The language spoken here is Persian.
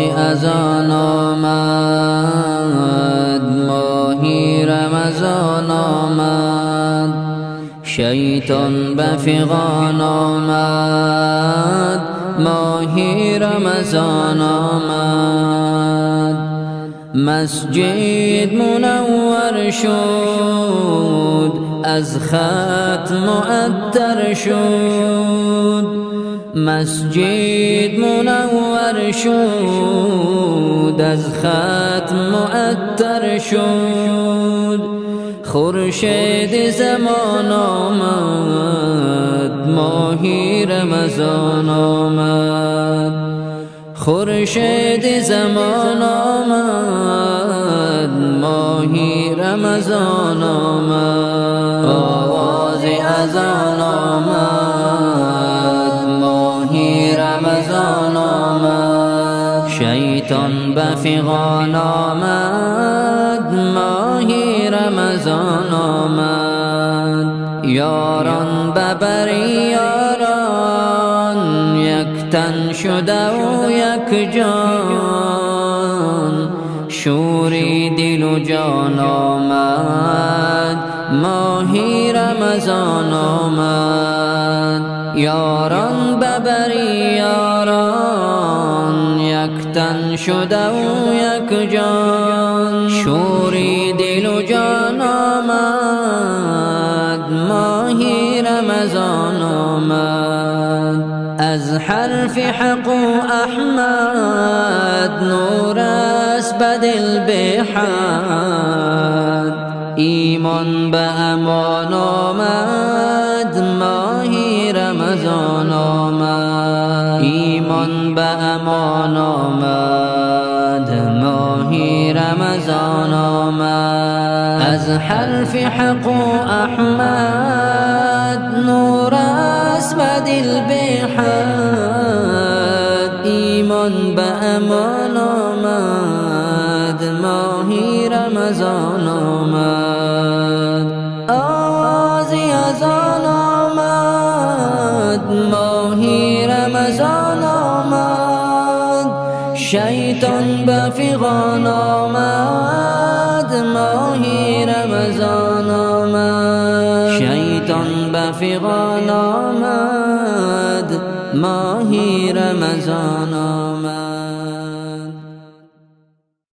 اذان آمد، ماهی رمضان آمد. شیطان به فغان آمد، ماهی رمضان آمد. مسجد منور شد، از خط معطر شد. مسجد منور شد، از خط معطر شد. خورشید زمان آمد، ماهی رمضان آمد. خورشید زمان آمد، ماهی رمضان آمد. آواز اذان آمد، ماهی رمضان آمد. شیطان به فغان آمد، ماهی رمضان آمد. یاران به بر یاران، یک تن شده و یک جان. شوری دل و جان آمد، ماهی رمضان آمد. یاران به بر یاران، یک تن شده و یک جان. شوری دل و جان آمد، ماهی رمضان آمد. از حرف حق و احمد، نور است به دل به حد. ایمان به امان آمد، ماهی رمضان آمد. ایمان به امان آمد، ماهی رمضان آمد. از حرف حق و احمد، نور است به دل به حد. ایمان به امان آمد، ماهی رمضان آمد. آواز اذان آمد، ماهی رمضان آمد. شیطان به فغان آمد، ماهی رمضان آمد. شیطان به فغان آمد، ماهی رمضان